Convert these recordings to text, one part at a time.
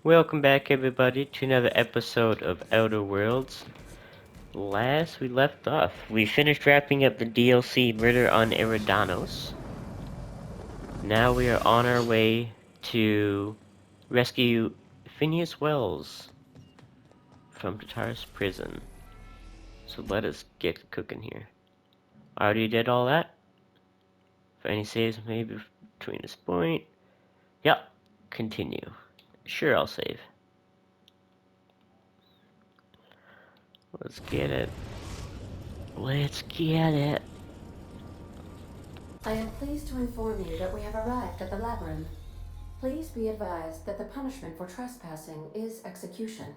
Welcome back everybody to another episode of Outer Worlds. Last we left off, we finished wrapping up the DLC Murder on Eridanos. Now we are on our way to rescue Phineas Wells from Tartarus prison. So let us get cooking here. I already did all that. For any saves maybe between this point. Yep, continue. Sure, I'll save. Let's get it. Let's get it. I am pleased to inform you that we have arrived at the labyrinth. Please be advised that the punishment for trespassing is execution.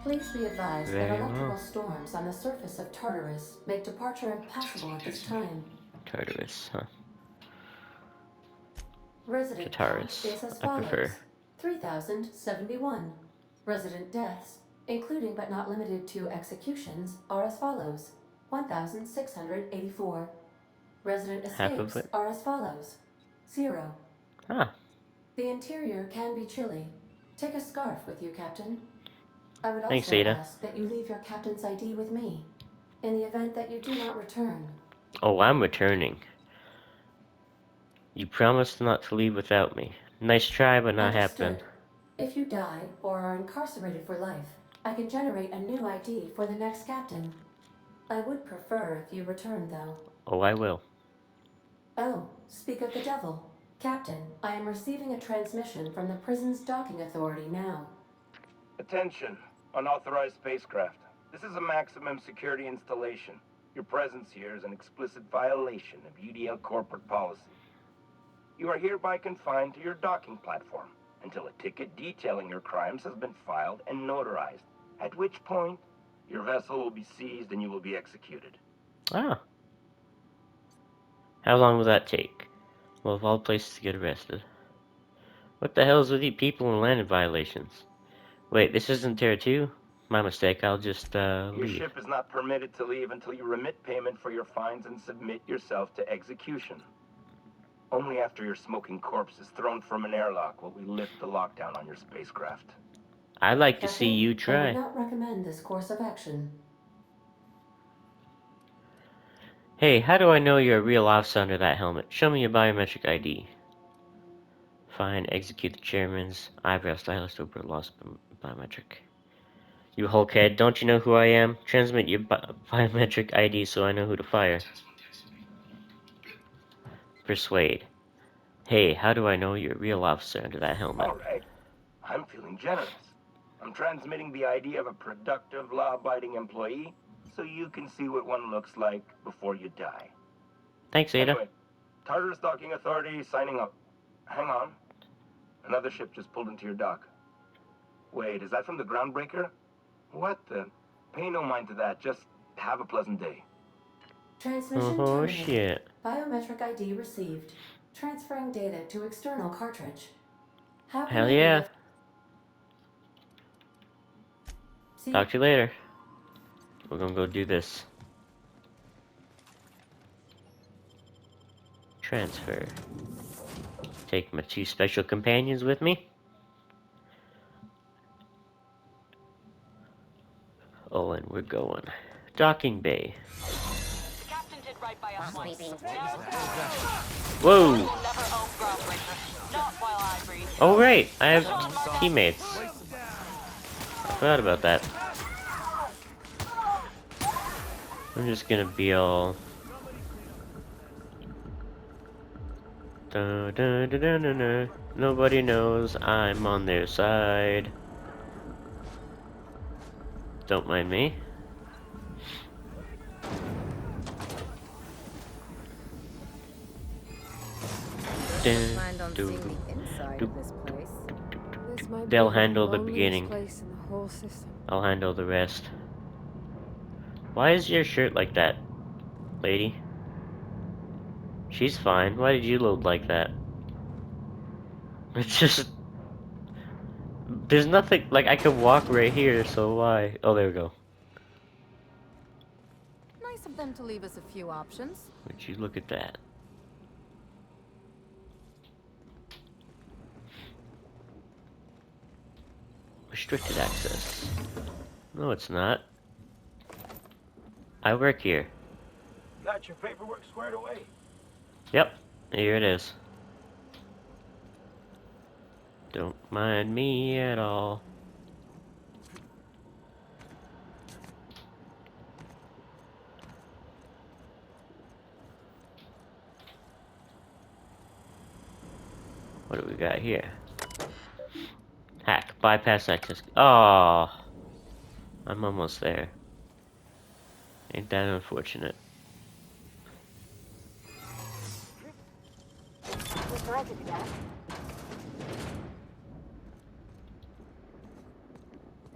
Please be advised that Very electrical well. storms on the surface of Tartarus make departure impossible at this time. Tartarus, huh? Resident count Tartarus, is as I prefer. follows: 3,071. Resident deaths, including but not limited to executions, are as follows: 1,684. Resident Half of escapes it. are as follows: 0. Ah, The interior can be chilly. Take a scarf with you, Captain. I would thanks, also Ada. ask that you leave your captain's ID with me, in the event that you do not return. Oh, I'm returning. You promised not to leave without me. Nice try, but not happening. Understood. If you die or are incarcerated for life, I can generate a new ID for the next captain. I would prefer if you return, though. Oh, I will. Oh, speak of the devil. Captain, I am receiving a transmission from the prison's docking authority now. Attention, unauthorized spacecraft. This is a maximum security installation. Your presence here is an explicit violation of UDL corporate policy. You are hereby confined to your docking platform until a ticket detailing your crimes has been filed and notarized, at which point your vessel will be seized and you will be executed. Ah. How long will that take? Well, of all places to get arrested. What the hell is with you people and landing violations? Wait, this isn't Terra 2? My mistake, I'll just, Your leave. ship is not permitted to leave until you remit payment for your fines and submit yourself to execution. Only after your smoking corpse is thrown from an airlock will we lift the lockdown on your spacecraft. I'd like to see Captain, you I would try. not recommend this course of action. Hey, how do I know you're a real officer under that helmet? Show me your biometric ID. Fine, execute the chairman's eyebrow stylist over lost biometric. You hulkhead, don't you know who I am? Transmit your biometric ID so I know who to fire. Persuade. Hey, how do I know you're a real officer under that helmet? All right. I'm feeling generous. I'm transmitting the ID of a productive, law-abiding employee so you can see what one looks like before you die. Thanks, Ada. Anyway, Tartarus Docking Authority signing up. Hang on. Another ship just pulled into your dock. Wait, is that from the Groundbreaker? What the? Pay no mind to that. Just have a pleasant day. Transmission Oh terminated. shit. Biometric ID received. Transferring data to external cartridge. How can Hell I be yeah. of... See, Talk to you later. We're gonna go do this. Transfer. Take my 2 special companions with me. Oh, and we're going. Docking bay. The captain did right by us once. Whoa! Will never own Groundbreaker. Not while I breathe. Oh right, I have teammates. Forgot about that. I'm just gonna be all... Dun, dun, dun, dun, dun, dun. Nobody knows I'm on their side. Don't mind me. Dun, Planned on doo, seeing doo, the inside doo, of this place. This might They'll be handle the loneliest beginning. place in the whole system. I'll handle the rest. Why is your shirt like that, lady? She's fine. Why did you load like that? It's just... There's nothing... Like, I could walk right here, so why? Oh, there we go. Nice of them to leave us a few options. Would you look at that? Restricted access. No, it's not. I work here. Got your paperwork squared away. Yep, here it is. Don't mind me at all. What do we got here? Hack. Bypass access. Oh, I'm almost there. Ain't that unfortunate?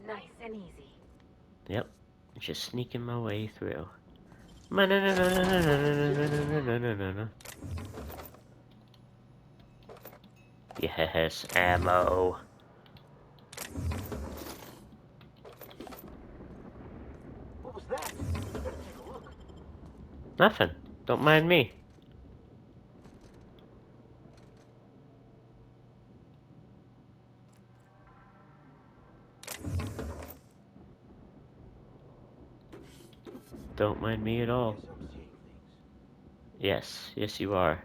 Nice and easy. Yep. Just sneaking my way through. Yes, ammo. What was that? Better take a look. Nothing. Don't mind me. Don't mind me at all. Guess I'm seeing things. Yes, yes you are.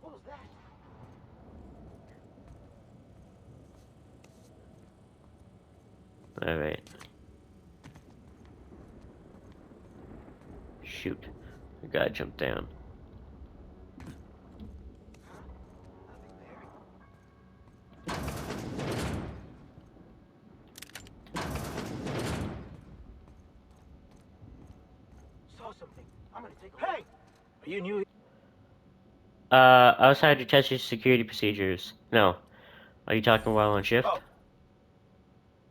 What was that? Alright. Shoot. I gotta jump down. Saw something. I'm gonna take a look. Hey! Are you new? Outside to test your security procedures. No. Are you talking while on shift? Oh.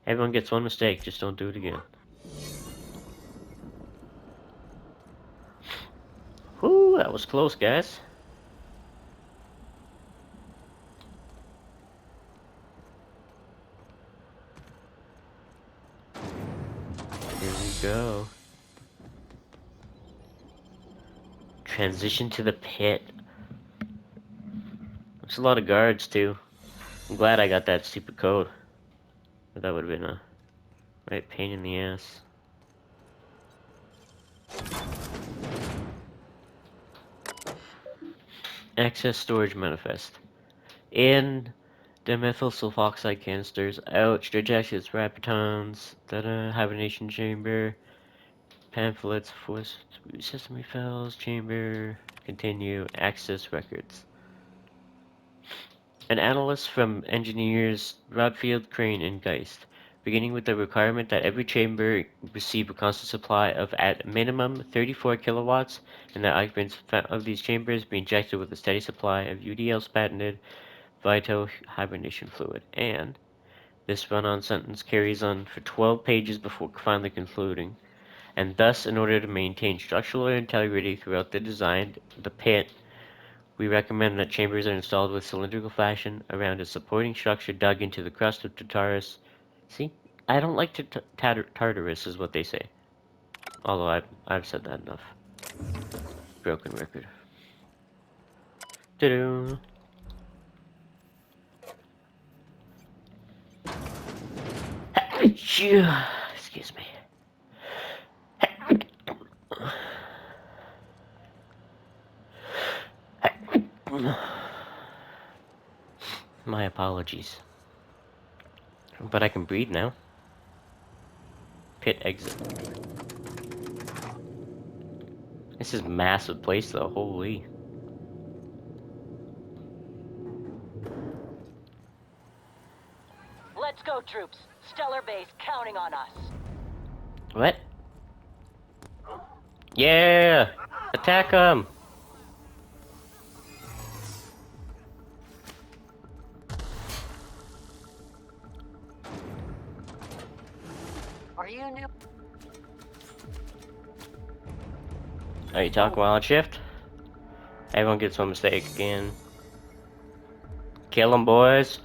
Everyone gets one mistake, just don't do it again. Whew, that was close, guys. Here we go. Transition to the pit. There's a lot of guards, too. I'm glad I got that stupid code. But that would have been a right pain in the ass. Access storage manifest. In the methyl sulfoxide canisters, out, straight jackets, rapitons, hibernation chamber, pamphlets, force system refills, chamber, continue, access records. An analyst from engineers Rodfield, Crane, and Geist, beginning with the requirement that every chamber receive a constant supply of at minimum 34 kilowatts, and that occupants of these chambers be injected with a steady supply of UDL's patented Vital hibernation fluid. And this run-on sentence carries on for 12 pages before finally concluding. And thus, in order to maintain structural integrity throughout the design, the pit, we recommend that chambers are installed with cylindrical fashion around a supporting structure dug into the crust of Tartarus. See? I don't like Tartarus is what they say. Although I've said that enough. Broken record. Ta-da! Excuse me. My apologies. But I can breathe now. Pit exit. This is a massive place though, holy. Let's go, troops. Stellar Base counting on us. What? Yeah! Attack them! Are you new? Are you talking while on shift? Everyone gets one mistake again. Kill them, boys!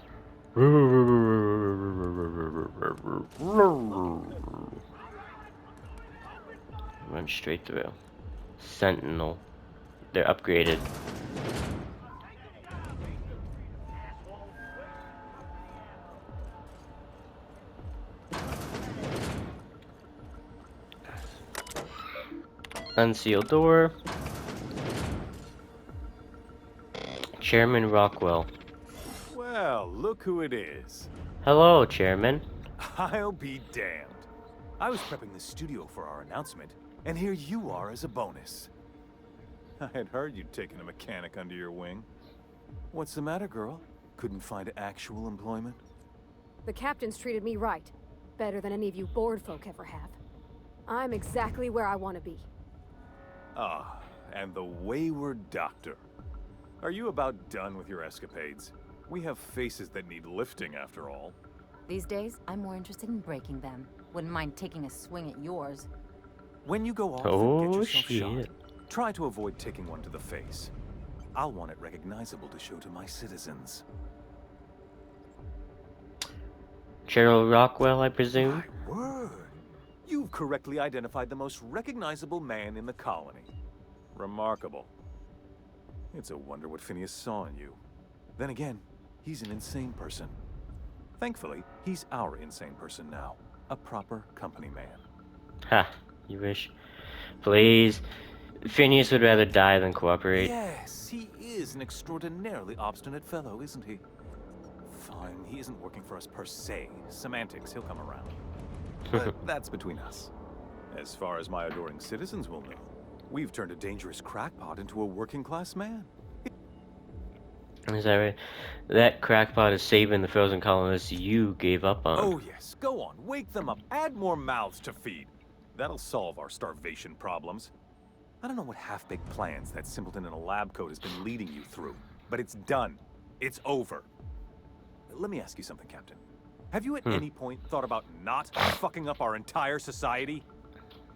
Run straight through. Sentinel. they're upgraded. Unsealed door. Chairman Rockwell. Well, look who it is. Hello, Chairman. I'll be damned. I was prepping the studio for our announcement, and here you are as a bonus. I had heard you'd taken a mechanic under your wing. What's the matter, girl? Couldn't find actual employment? The captain's treated me right. Better than any of you bored folk ever have. I'm exactly where I want to be. Ah, and the wayward doctor. Are you about done with your escapades? We have faces that need lifting, after all. These days, I'm more interested in breaking them. Wouldn't mind taking a swing at yours. When you go off and Oh, get yourself shit. shot, try to avoid taking one to the face. I'll want it recognizable to show to my citizens. Cheryl Rockwell, I presume? My word! You've correctly identified the most recognizable man in the colony. Remarkable. It's a wonder what Phineas saw in you. Then again, he's an insane person. Thankfully, he's our insane person now. A proper company man. Ha, you wish. Please. Phineas would rather die than cooperate. Yes, he is an extraordinarily obstinate fellow, isn't he? Fine, he isn't working for us per se. Semantics, he'll come around. But that's between us. As far as my adoring citizens will know, we've turned a dangerous crackpot into a working-class man. Is that right? That crackpot is saving the frozen colonists you gave up on. Oh yes, go on, wake them up, add more mouths to feed. That'll solve our starvation problems. I don't know what half-baked plans that simpleton in a lab coat has been leading you through, but it's done. It's over. Let me ask you something, Captain. Have you at any point thought about not fucking up our entire society?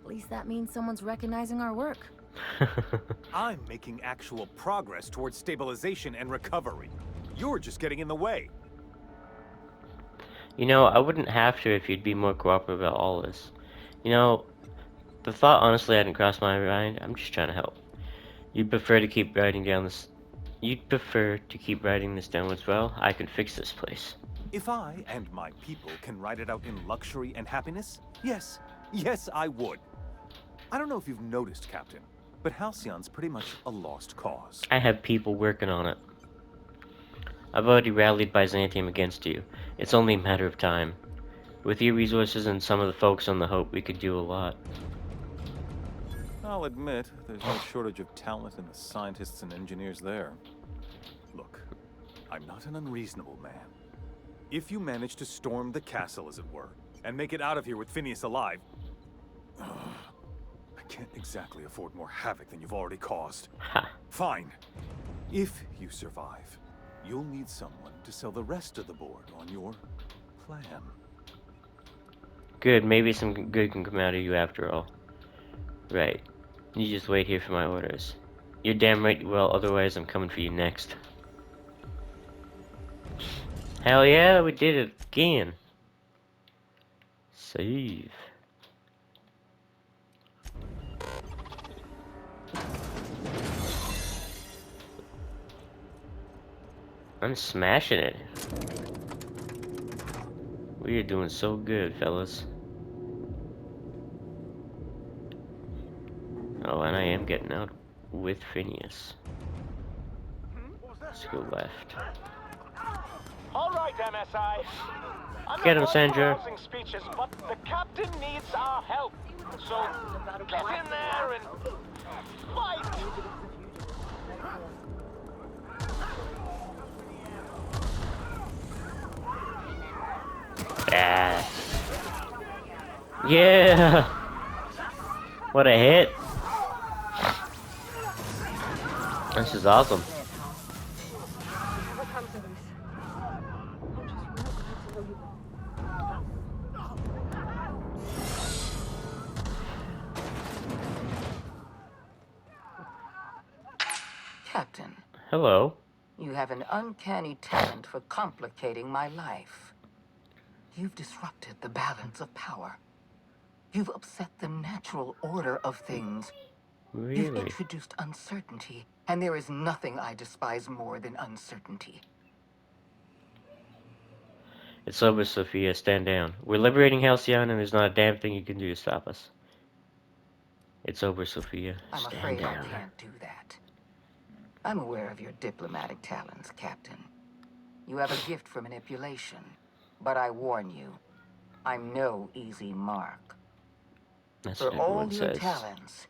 At least that means someone's recognizing our work. I'm making actual progress towards stabilization and recovery. You're just getting in the way. You know, I wouldn't have to if you'd be more cooperative about all this. You know, the thought honestly hadn't crossed my mind. I'm just trying to help. You'd prefer to keep writing this downwards? Well, I can fix this place. If I and my people can ride it out in luxury and happiness, yes, I would. I don't know if you've noticed, Captain, but Halcyon's pretty much a lost cause. I have people working on it. I've already rallied Byzantium against you. It's only a matter of time. With your resources and some of the folks on the Hope, we could do a lot. I'll admit, there's no shortage of talent in the scientists and engineers there. Look, I'm not an unreasonable man. If you manage to storm the castle, as it were, and make it out of here with Phineas alive, I can't exactly afford more havoc than you've already caused. Ha. Fine. If you survive, you'll need someone to sell the rest of the board on your plan. Good, maybe some good can come out of you after all. Right. You just wait here for my orders. You're damn right you will, otherwise I'm coming for you next. Hell yeah, we did it again. Save. I'm smashing it. We are doing so good, fellas. Oh, and I am getting out with Phineas. Let's go left. All right, MSI. I'm Get him, not one Sandra. for rousing speeches, but the captain needs our help. So get in there and fight. Ah. Yeah. What a hit. This is awesome. Captain, Hello. you have an uncanny talent for complicating my life. You've disrupted the balance of power. You've upset the natural order of things. You've Really? introduced uncertainty, and there is nothing I despise more than uncertainty. It's over, Sophia. Stand down. We're liberating Halcyon, and there's not a damn thing you can do to stop us. It's over, Sophia. I'm Stand afraid I down. can't do that. I'm aware of your diplomatic talents, Captain. You have a gift for manipulation. But I warn you, I'm no easy mark. That's For what all everyone your says. talents,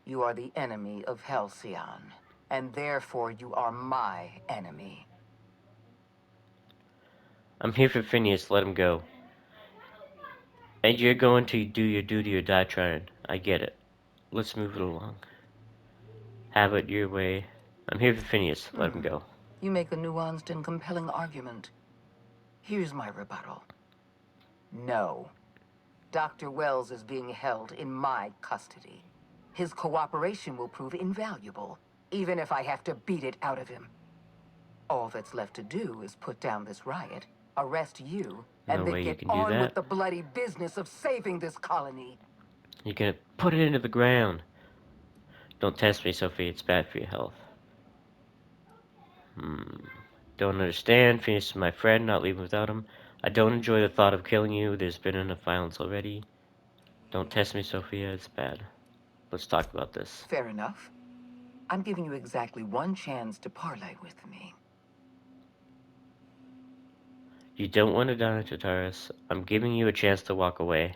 you are the enemy of Halcyon. And therefore you are my enemy. I'm here for Phineas. Let him go. And you're going to do your duty or die trying. I get it. Let's move it along. Have it your way. I'm here for Phineas. Let him go. You make a nuanced and compelling argument. Here's my rebuttal. No. Dr. Wells is being held in my custody. His cooperation will prove invaluable, even if I have to beat it out of him. All that's left to do is put down this riot, arrest you, and No then way you get can do on with that. the bloody business of saving this colony. You're gonna put it into the ground. Don't test me, Sophie. It's bad for your health. Don't understand. Phineas is my friend, not leaving without him. I don't enjoy the thought of killing you. There's been enough violence already. Don't test me, Sophia. It's bad. Let's talk about this. Fair enough. I'm giving you exactly one chance to parlay with me. You don't want to die, Tataris. I'm giving you a chance to walk away.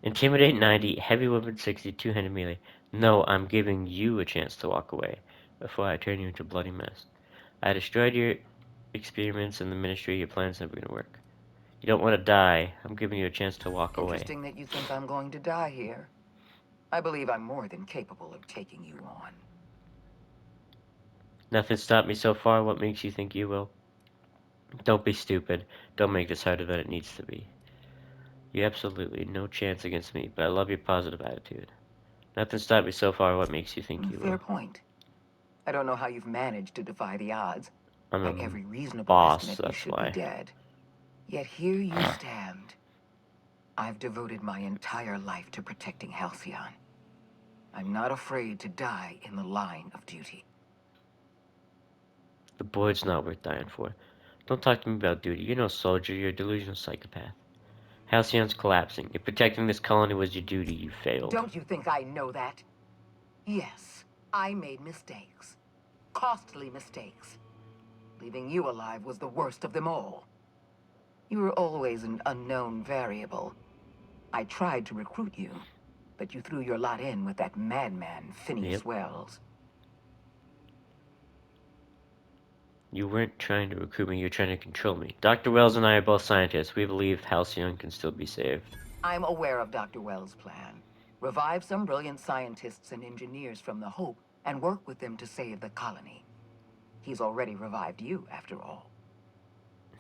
Intimidate 90, heavy weapon 60, two-handed melee. No, I'm giving you a chance to walk away before I turn you into a bloody mess. I destroyed your experiments in the ministry. Your plan's never gonna work. You don't want to die. I'm giving you a chance to walk away. Interesting that you think I'm going to die here. I believe I'm more than capable of taking you on. Nothing stopped me so far. What makes you think you will? Don't be stupid. Don't make this harder than it needs to be. You absolutely no chance against me, but I love your positive attitude. Nothing stopped me so far. What makes you think you Fair will? point. I don't know how you've managed to defy the odds. I'm By a every reasonable boss, estimate, you that's should why. be dead. Yet here you stand. I've devoted my entire life to protecting Halcyon. I'm not afraid to die in the line of duty. The boy's not worth dying for. Don't talk to me about duty. You're no soldier. You're a delusional psychopath. Halcyon's collapsing. If protecting this colony was your duty, you failed. Don't you think I know that? Yes, I made mistakes. Costly mistakes. Leaving you alive was the worst of them all. You were always an unknown variable. I tried to recruit you, but you threw your lot in with that madman, Phineas Yep. Wells. You weren't trying to recruit me. You're trying to control me. Dr. Wells and I are both scientists. We believe Halcyon can still be saved. I'm aware of Dr. Wells' plan. Revive some brilliant scientists and engineers from the Hope and work with them to save the colony. He's already revived you, after all.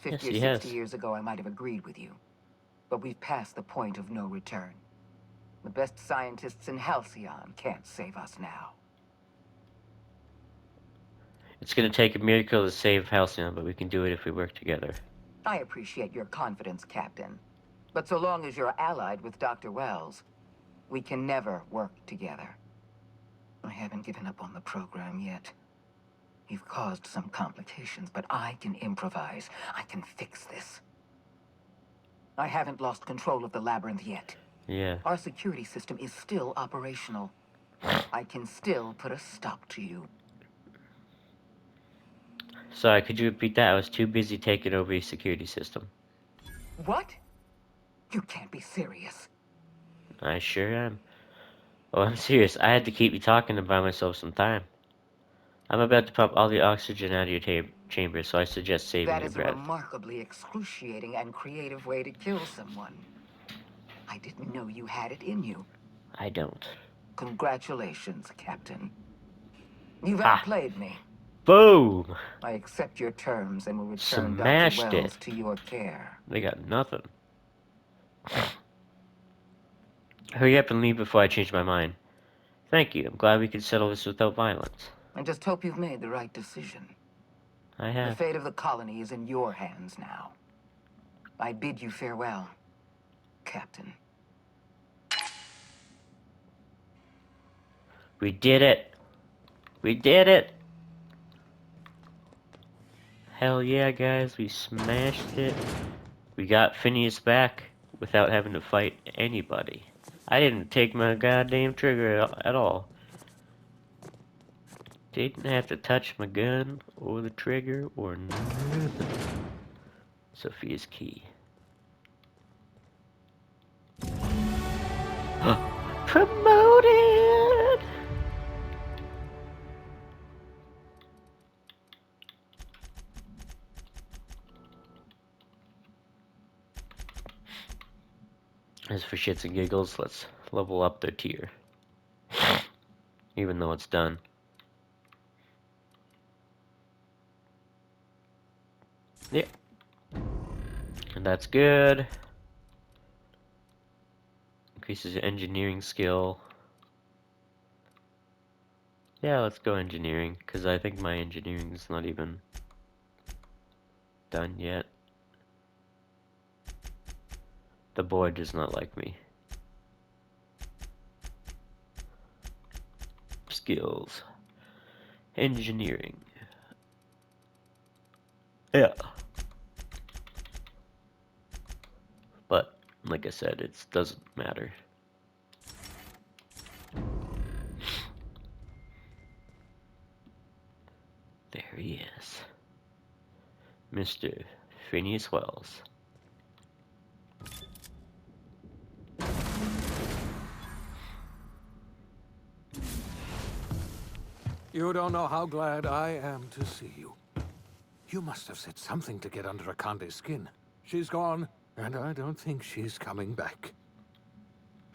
50 Yes, or he 60 has. years ago, I might have agreed with you. But we've passed the point of no return. The best scientists in Halcyon can't save us now. It's gonna take a miracle to save Halcyon, but we can do it if we work together. I appreciate your confidence, Captain. But so long as you're allied with Dr. Wells, we can never work together. I haven't given up on the program yet. You've caused some complications, but I can improvise. I can fix this. I haven't lost control of the labyrinth yet. Yeah. Our security system is still operational. I can still put a stop to you. Sorry, could you repeat that? I was too busy taking over your security system. What? You can't be serious. I sure am. Oh, I'm serious. I had to keep you talking to buy myself some time. I'm about to pump all the oxygen out of your chamber, so I suggest saving That your is a breath. remarkably excruciating and creative way to kill someone. I didn't know you had it in you. I don't. Congratulations, Captain. You've Ha. outplayed me. Boom! I accept your terms and will return Smashed Dr. Wells it. to your care. They got nothing. Hurry up and leave before I change my mind. Thank you. I'm glad we could settle this without violence. I just hope you've made the right decision. I The have. fate of the colony is in your hands now. I bid you farewell, Captain. We did it! We did it! Hell yeah, guys, we smashed it. We got Phineas back without having to fight anybody. I didn't take my goddamn trigger at all. Didn't have to touch my gun or the trigger or nothing. Sophia's key. Promoted! As for shits and giggles, let's level up their tier. Even though it's done. Yeah. And that's good. Increases engineering skill. Yeah, let's go engineering, because I think my engineering is not even done yet. The board does not like me. Skills. Engineering. Yeah. But, like I said, it doesn't matter. There he is. Mr. Phineas Wells. You don't know how glad I am to see you. You must have said something to get under Akande's skin. She's gone, and I don't think she's coming back.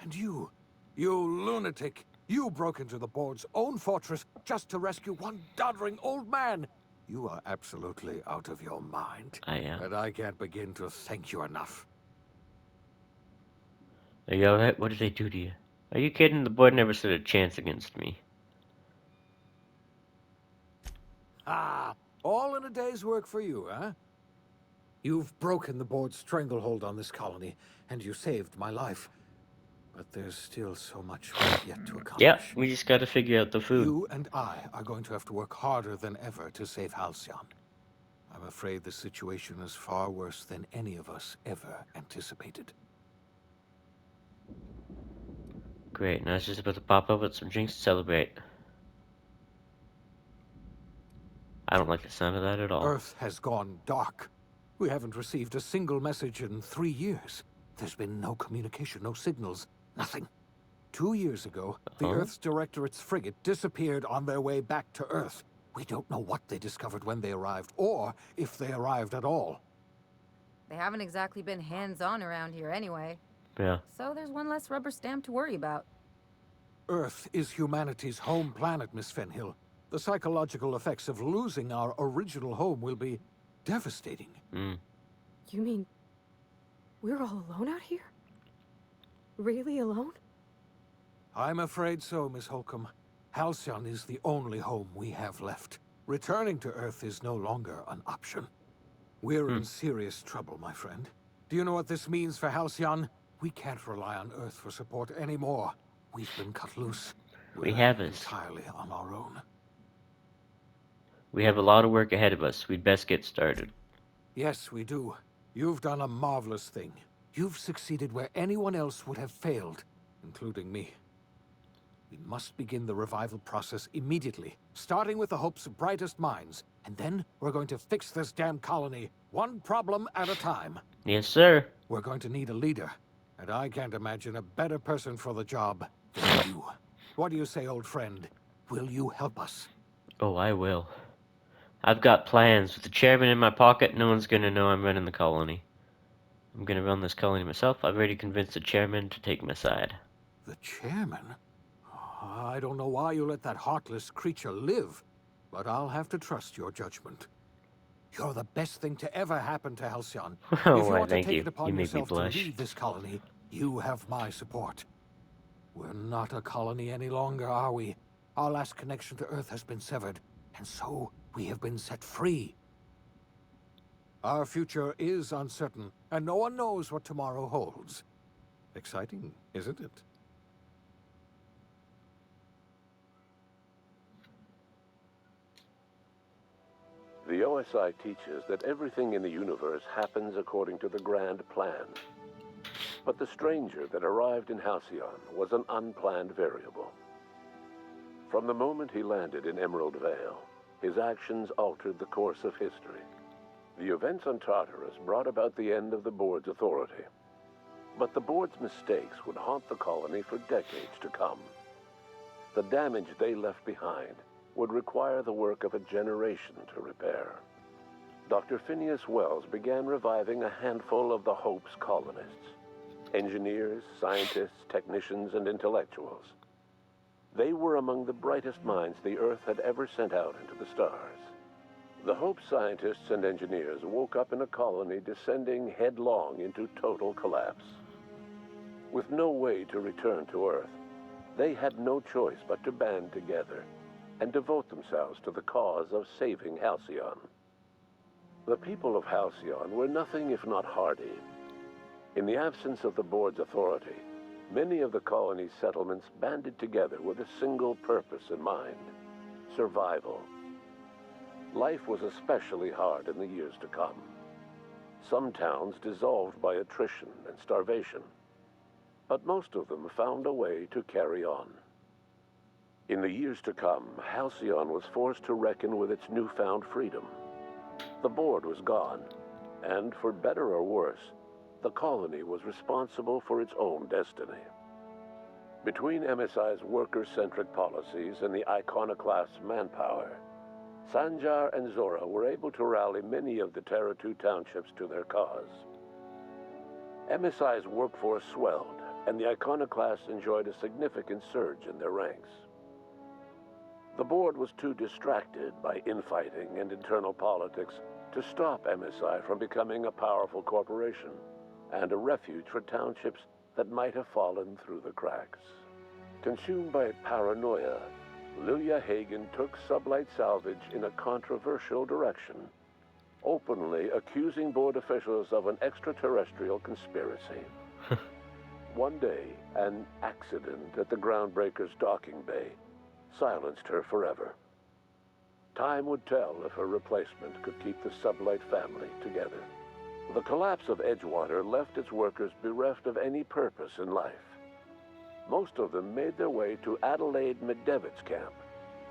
And you lunatic, you broke into the board's own fortress just to rescue one doddering old man. You are absolutely out of your mind. I am. And I can't begin to thank you enough. Are you alright? What did they do to you? Are you kidding? The board never stood a chance against me. Ah, all in a day's work for you, huh? You've broken the board's stranglehold on this colony, and you saved my life. But there's still so much work yet to accomplish. Yeah, we just gotta figure out the food. You and I are going to have to work harder than ever to save Halcyon. I'm afraid the situation is far worse than any of us ever anticipated. Great, now it's just about to pop up with some drinks to celebrate. I don't like the sound of that at all. Earth has gone dark. We haven't received a single message in 3 years. There's been no communication, no signals, nothing. 2 years ago, the Earth's Directorate's frigate disappeared on their way back to Earth. We don't know what they discovered when they arrived, or if they arrived at all. They haven't exactly been hands-on around here anyway. Yeah. So there's one less rubber stamp to worry about. Earth is humanity's home planet, Miss Fenhill. The psychological effects of losing our original home will be devastating. You mean we're all alone out here? Really alone? I'm afraid so, Miss Holcomb. Halcyon is the only home we have left. Returning to Earth is no longer an option. We're in serious trouble, my friend. Do you know what this means for Halcyon? We can't rely on Earth for support anymore. We've been cut loose. We have us. Entirely on our own. We have a lot of work ahead of us. We'd best get started. Yes, we do. You've done a marvelous thing. You've succeeded where anyone else would have failed, including me. We must begin the revival process immediately, starting with the Hope's brightest minds. And then we're going to fix this damn colony, one problem at a time. Yes, sir. We're going to need a leader, and I can't imagine a better person for the job than you. What do you say, old friend? Will you help us? Oh, I will. I've got plans. With the chairman in my pocket, no one's gonna know I'm running the colony. I'm gonna run this colony myself. I've already convinced the chairman to take my side. The chairman? I don't know why you let that heartless creature live, but I'll have to trust your judgment. You're the best thing to ever happen to Halcyon. Oh, If you why, want to thank take you. it upon You make me yourself to blush. lead this colony, you have my support. We're not a colony any longer, are we? Our last connection to Earth has been severed, and so we have been set free. Our future is uncertain, and no one knows what tomorrow holds. Exciting, isn't it? The OSI teaches that everything in the universe happens according to the grand plan. But the stranger that arrived in Halcyon was an unplanned variable. From the moment he landed in Emerald Vale, his actions altered the course of history. The events on Tartarus brought about the end of the Board's authority. But the Board's mistakes would haunt the colony for decades to come. The damage they left behind would require the work of a generation to repair. Dr. Phineas Wells began reviving a handful of the Hope's colonists. Engineers, scientists, technicians, and intellectuals. They were among the brightest minds the Earth had ever sent out into the stars. The Hope scientists and engineers woke up in a colony descending headlong into total collapse. With no way to return to Earth, they had no choice but to band together and devote themselves to the cause of saving Halcyon. The people of Halcyon were nothing if not hardy. In the absence of the Board's authority, many of the colony's settlements banded together with a single purpose in mind: survival. Life was especially hard in the years to come. Some towns dissolved by attrition and starvation, but most of them found a way to carry on. In the years to come, Halcyon was forced to reckon with its newfound freedom. The Board was gone, and for better or worse, the colony was responsible for its own destiny. Between MSI's worker-centric policies and the iconoclast's manpower, Sanjar and Zora were able to rally many of the Terra 2 townships to their cause. MSI's workforce swelled, and the iconoclasts enjoyed a significant surge in their ranks. The Board was too distracted by infighting and internal politics to stop MSI from becoming a powerful corporation and a refuge for townships that might have fallen through the cracks. Consumed by paranoia, Lilia Hagen took Sublight Salvage in a controversial direction, openly accusing Board officials of an extraterrestrial conspiracy. One day, an accident at the Groundbreaker's docking bay silenced her forever. Time would tell if her replacement could keep the Sublight family together. The collapse of Edgewater left its workers bereft of any purpose in life. Most of them made their way to Adelaide McDevitt's camp,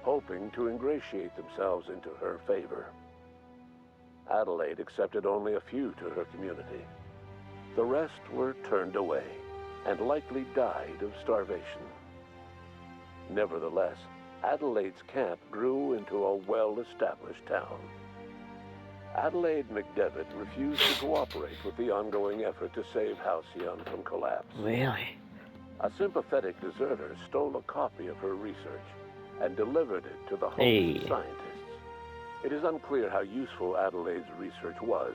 hoping to ingratiate themselves into her favor. Adelaide accepted only a few to her community. The rest were turned away and likely died of starvation. Nevertheless, Adelaide's camp grew into a well-established town. Adelaide McDevitt refused to cooperate with the ongoing effort to save Halcyon from collapse. Really? A sympathetic deserter stole a copy of her research and delivered it to the Hope scientists. It is unclear how useful Adelaide's research was.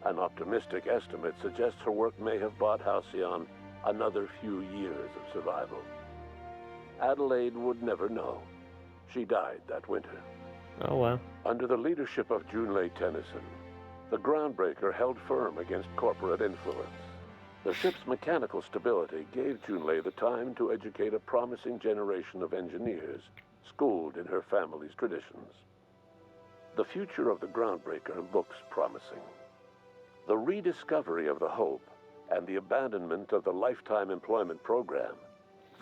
An optimistic estimate suggests her work may have bought Halcyon another few years of survival. Adelaide would never know. She died that winter. Oh, well. Under the leadership of Junlei Tennyson, the Groundbreaker held firm against corporate influence. The ship's mechanical stability gave Junlei the time to educate a promising generation of engineers, schooled in her family's traditions. The future of the Groundbreaker looks promising. The rediscovery of the Hope and the abandonment of the lifetime employment program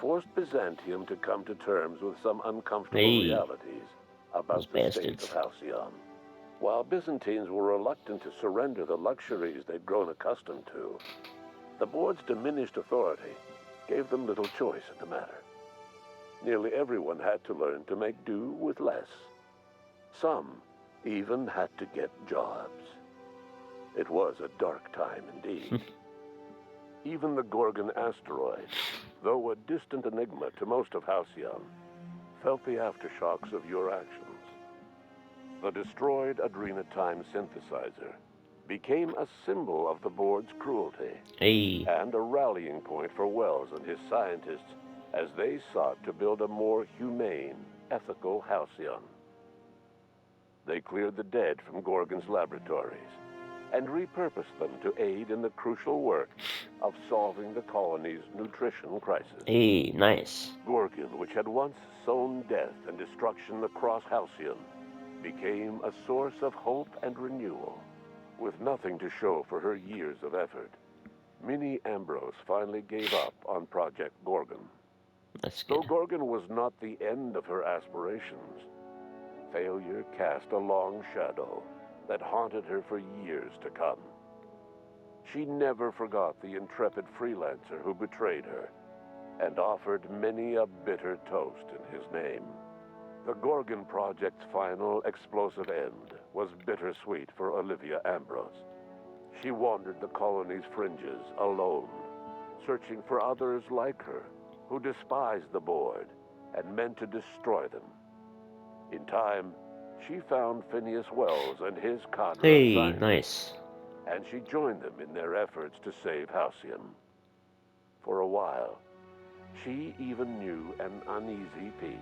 forced Byzantium to come to terms with some uncomfortable realities about the state of Halcyon. While Byzantines were reluctant to surrender the luxuries they'd grown accustomed to, the Board's diminished authority gave them little choice in the matter. Nearly everyone had to learn to make do with less. Some even had to get jobs. It was a dark time indeed. Even the Gorgon asteroid, though a distant enigma to most of Halcyon, felt the aftershocks of your actions. The destroyed Adrenatime synthesizer became a symbol of the Board's cruelty and a rallying point for Wells and his scientists as they sought to build a more humane, ethical Halcyon. They cleared the dead from Gorgon's laboratories and repurposed them to aid in the crucial work of solving the colony's nutrition crisis. Nice. Gorgon, which had once sown death and destruction across Halcyon, became a source of hope and renewal. With nothing to show for her years of effort, Minnie Ambrose finally gave up on Project Gorgon. That's Though good. Gorgon was not the end of her aspirations, failure cast a long shadow that haunted her for years to come. She never forgot the intrepid freelancer who betrayed her and offered many a bitter toast in his name. The Gorgon Project's final explosive end was bittersweet for Olivia Ambrose. She wandered the colony's fringes alone, searching for others like her who despised the board and meant to destroy them. In time, she found Phineas Wells and his cadre Hey, of scientists, nice. and she joined them in their efforts to save Halcyon. For a while, she even knew an uneasy peace.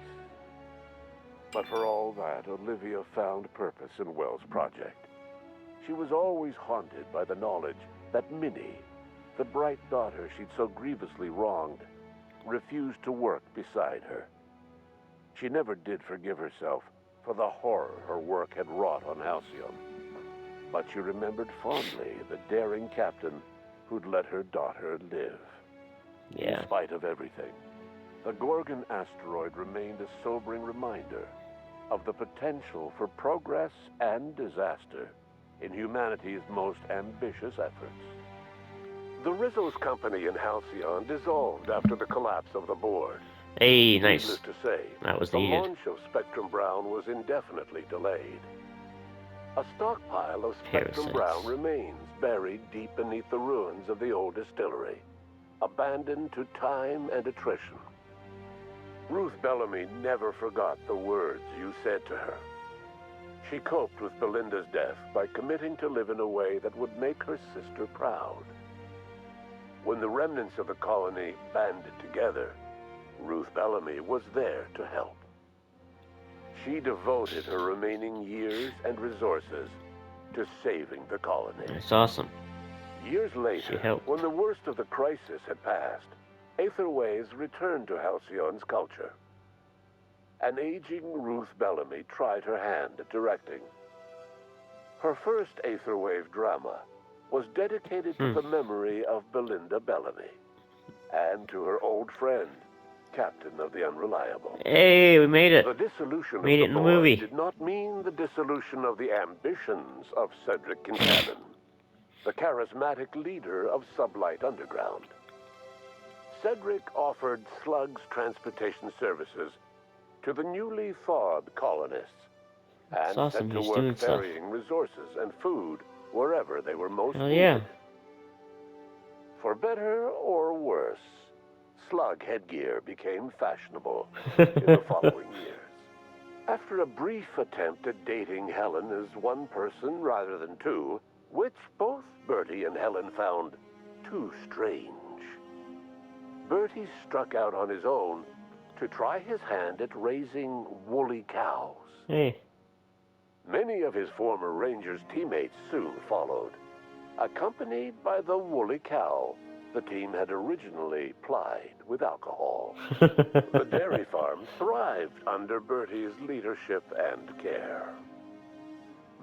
But for all that, Olivia found purpose in Wells' project. She was always haunted by the knowledge that Minnie, the bright daughter she'd so grievously wronged, refused to work beside her. She never did forgive herself for the horror her work had wrought on Halcyon. But she remembered fondly the daring captain who'd let her daughter live. Yeah. In spite of everything, the Gorgon asteroid remained a sobering reminder of the potential for progress and disaster in humanity's most ambitious efforts. The Rizzo's company in Halcyon dissolved after the collapse of the board. Hey, nice. Needless to say, That was the needed. launch of Spectrum Brown was indefinitely delayed. A stockpile of Spectrum Parasites. Brown remains buried deep beneath the ruins of the old distillery, abandoned to time and attrition. Ruth Bellamy never forgot the words you said to her. She coped with Belinda's death by committing to live in a way that would make her sister proud. When the remnants of the colony banded together, Ruth Bellamy was there to help. She devoted her remaining years and resources to saving the colony. That's awesome. Years She later, helped. when the worst of the crisis had passed, Aetherways returned to Halcyon's culture. An aging Ruth Bellamy tried her hand at directing. Her first Aetherwave drama was dedicated to the memory of Belinda Bellamy and to her old friend, Captain of the Unreliable. Hey, we made it. The dissolution Made of it the in the board movie. did not mean the dissolution of the ambitions of Cedric Kincannon, the charismatic leader of Sublight Underground. Cedric offered Slug's transportation services to the newly thawed colonists and That's awesome. set to He's work doing stuff. ferrying resources and food wherever they were most Hell needed. yeah. For better or worse, slug headgear became fashionable in the following years. After a brief attempt at dating Helen as one person rather than two, which both Bertie and Helen found too strange, Bertie struck out on his own to try his hand at raising woolly cows. Hey. Many of his former Rangers teammates soon followed, accompanied by the woolly cow the team had originally plied with alcohol. The dairy farm thrived under Bertie's leadership and care.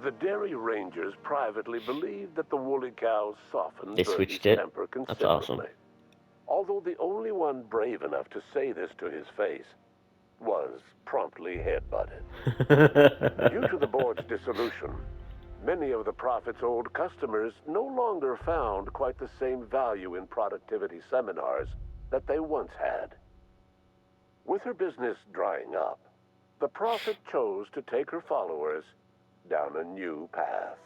The Dairy Rangers privately believed that the woolly cows softened They Bertie's switched it. temper That's considerably. awesome. Although the only one brave enough to say this to his face was promptly headbutted. Due to the board's dissolution, many of the Prophet's old customers no longer found quite the same value in productivity seminars that they once had. With her business drying up, the Prophet chose to take her followers down a new path.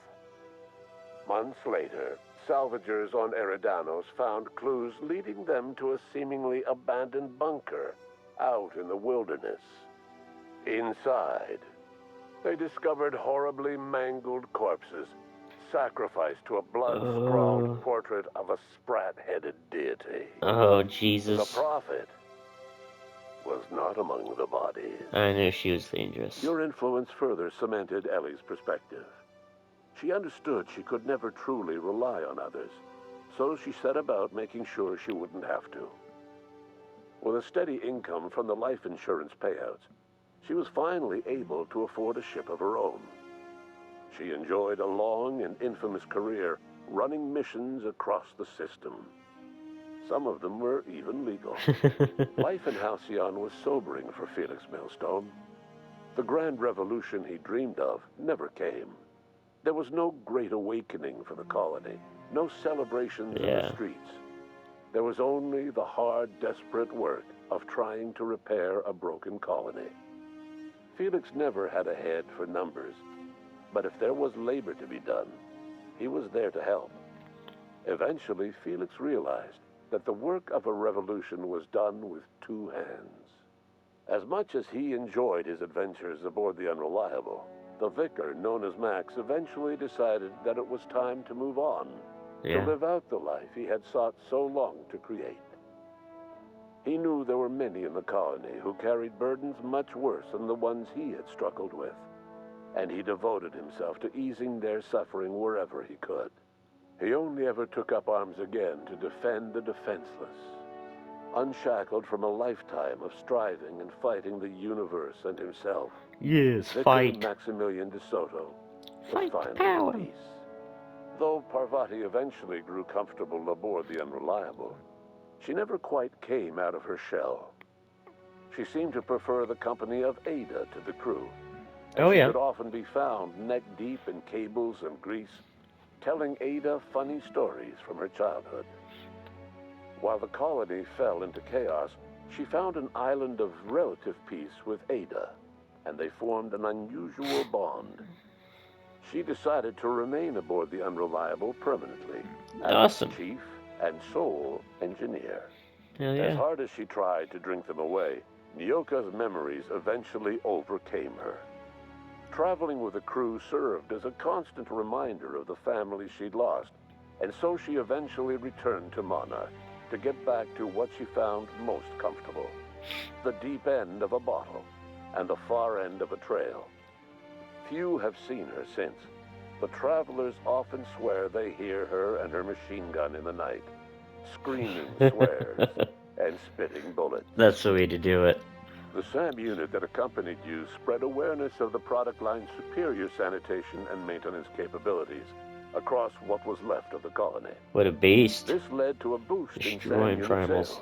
Months later, salvagers on Eridanos found clues leading them to a seemingly abandoned bunker out in the wilderness. Inside, they discovered horribly mangled corpses, sacrificed to a blood-scrawled portrait of a sprat-headed deity. Oh, The Jesus. Prophet was not among the bodies. I knew she was dangerous. Your influence further cemented Ellie's perspective. She understood she could never truly rely on others, so she set about making sure she wouldn't have to. With a steady income from the life insurance payouts, she was finally able to afford a ship of her own. She enjoyed a long and infamous career running missions across the system. Some of them were even legal. Life in Halcyon was sobering for Felix Millstone. The grand revolution he dreamed of never came. There was no great awakening for the colony, no celebrations in the streets. There was only the hard, desperate work of trying to repair a broken colony. Felix never had a head for numbers, but if there was labor to be done, he was there to help. Eventually, Felix realized that the work of a revolution was done with two hands. As much as he enjoyed his adventures aboard the Unreliable, the vicar, known as Max, eventually decided that it was time to move on, to live out the life he had sought so long to create. He knew there were many in the colony who carried burdens much worse than the ones he had struggled with, and he devoted himself to easing their suffering wherever he could. He only ever took up arms again to defend the defenseless, unshackled from a lifetime of striving and fighting the universe and himself. Yes, Vicar fight. Maximilian de Soto was Fight the finally power. at peace. Though Parvati eventually grew comfortable aboard the Unreliable, she never quite came out of her shell. She seemed to prefer the company of Ada to the crew. And she could often be found neck-deep in cables and grease, telling Ada funny stories from her childhood. While the colony fell into chaos, she found an island of relative peace with Ada, and they formed an unusual bond. She decided to remain aboard the Unreliable permanently as its chief and sole engineer. As hard as she tried to drink them away, Nyoka's memories eventually overcame her. Traveling with the crew served as a constant reminder of the family she'd lost, and so she eventually returned to Monarch to get back to what she found most comfortable: the deep end of a bottle and the far end of a trail. Few have seen her since, but travelers often swear they hear her and her machine gun in the night, screaming swears and spitting bullets. That's the way to do it. The SAM unit that accompanied you spread awareness of the product line's superior sanitation and maintenance capabilities across what was left of the colony. What a beast. This led to a boost in SAM Destroying unit primals. sales.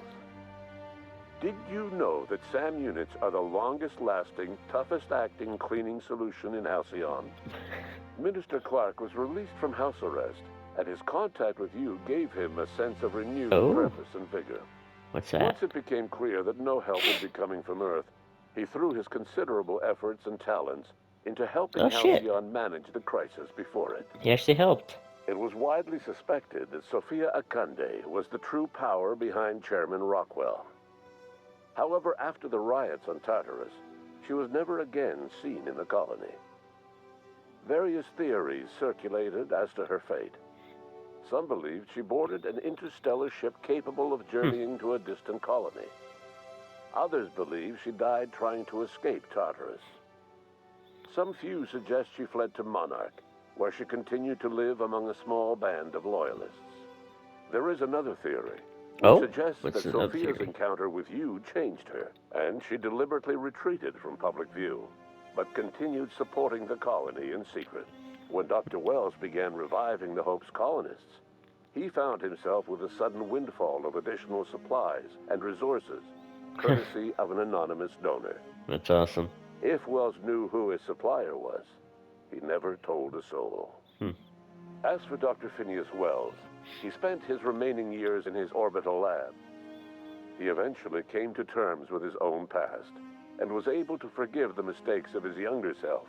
Did you know that SAM units are the longest-lasting, toughest-acting cleaning solution in Halcyon? Minister Clark was released from house arrest, and his contact with you gave him a sense of renewed purpose and vigor. What's that? Once it became clear that no help would be coming from Earth, he threw his considerable efforts and talents into helping Halcyon manage the crisis before it. He actually helped. It was widely suspected that Sophia Akande was the true power behind Chairman Rockwell. However, after the riots on Tartarus, she was never again seen in the colony. Various theories circulated as to her fate. Some believed she boarded an interstellar ship capable of journeying to a distant colony. Others believe she died trying to escape Tartarus. Some few suggest she fled to Monarch, where she continued to live among a small band of loyalists. There is another theory, which suggests that Sophia's encounter with you changed her, and she deliberately retreated from public view, but continued supporting the colony in secret. When Dr. Wells began reviving the Hope's colonists, he found himself with a sudden windfall of additional supplies and resources, courtesy of an anonymous donor. That's awesome. If Wells knew who his supplier was, he never told a soul. As for Dr. Phineas Wells, he spent his remaining years in his orbital lab. He eventually came to terms with his own past, and was able to forgive the mistakes of his younger self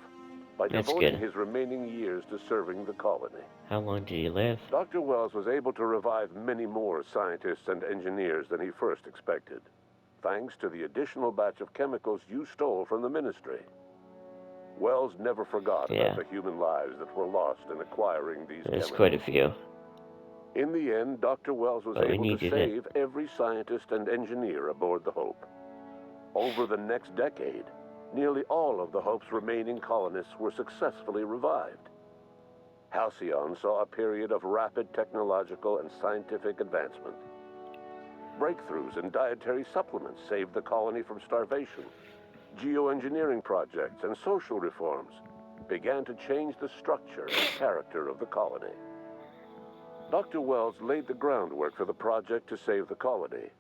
by devoting his remaining years to serving the colony. How long did he live? Dr. Wells was able to revive many more scientists and engineers than he first expected, thanks to the additional batch of chemicals you stole from the Ministry. Wells never forgot about the human lives that were lost in acquiring these There's chemicals. quite a few. In the end, Dr. Wells was able to save every scientist and engineer aboard the Hope. Over the next decade, nearly all of the Hope's remaining colonists were successfully revived. Halcyon saw a period of rapid technological and scientific Breakthroughs in dietary supplements saved the colony from starvation. Geoengineering projects and social reforms began to change the structure and character of the colony. Dr. Wells laid the groundwork for the project to save the colony,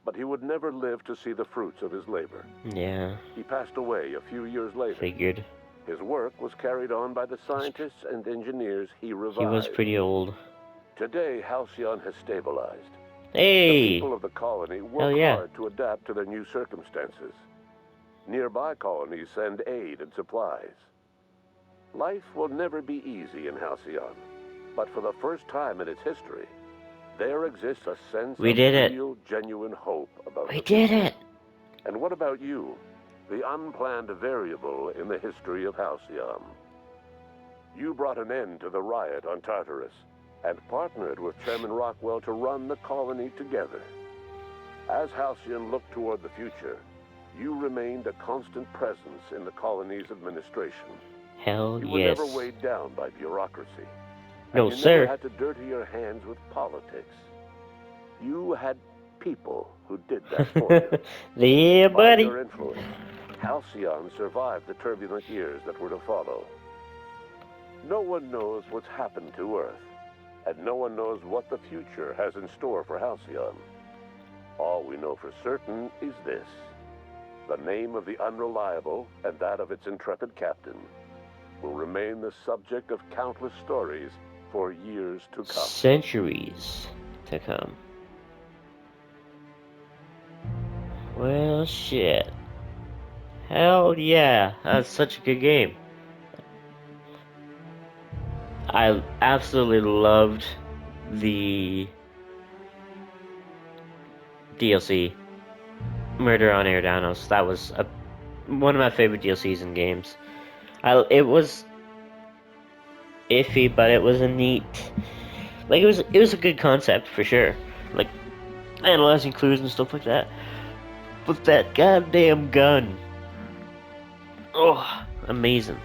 but he would never live to see the fruits of his labor. Yeah. He passed away a few years later. Figured. His work was carried on by the scientists and engineers he revived. He was pretty old. Today, Halcyon has stabilized. Hey! The people of the colony work yeah. hard to adapt to their new circumstances. Nearby colonies send aid and supplies. Life will never be easy in Halcyon, but for the first time in its history, there exists a sense of real, genuine hope about We did it! And what about you, the unplanned variable in the history of Halcyon? You brought an end to the riot on Tartarus and partnered with Chairman Rockwell to run the colony together. As Halcyon looked toward the future, you remained a constant presence in the colony's administration. Hell you were yes. never weighed down by bureaucracy. No, and you sir. never had to dirty your hands with politics. You had people who did that for you. Yeah, buddy. By your influence, Halcyon survived the turbulent years that were to follow. No one knows what's happened to Earth, and no one knows what the future has in store for Halcyon. All we know for certain is this: the name of the Unreliable and that of its intrepid captain will remain the subject of countless stories for years to come. Centuries to come. Well, shit. Hell yeah, that's such a good game. I absolutely loved the DLC, Murder on Eridanos. That was one of my favorite DLCs in games. It was iffy, but it was a neat, like it was a good concept for sure. Like analyzing clues and stuff like that. But that goddamn gun, oh, amazing,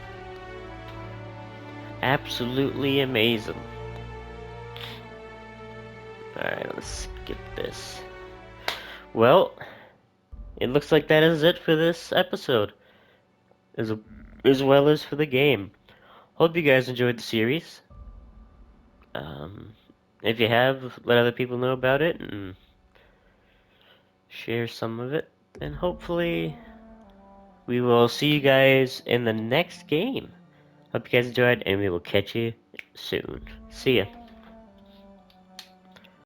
absolutely amazing. All right, let's skip this. Well, it looks like that is it for this episode, as well as for the game. Hope you guys enjoyed the series. If you have, let other people know about it and share some of it. And hopefully we will see you guys in the next game. Hope you guys enjoyed, and we will catch you soon. See ya.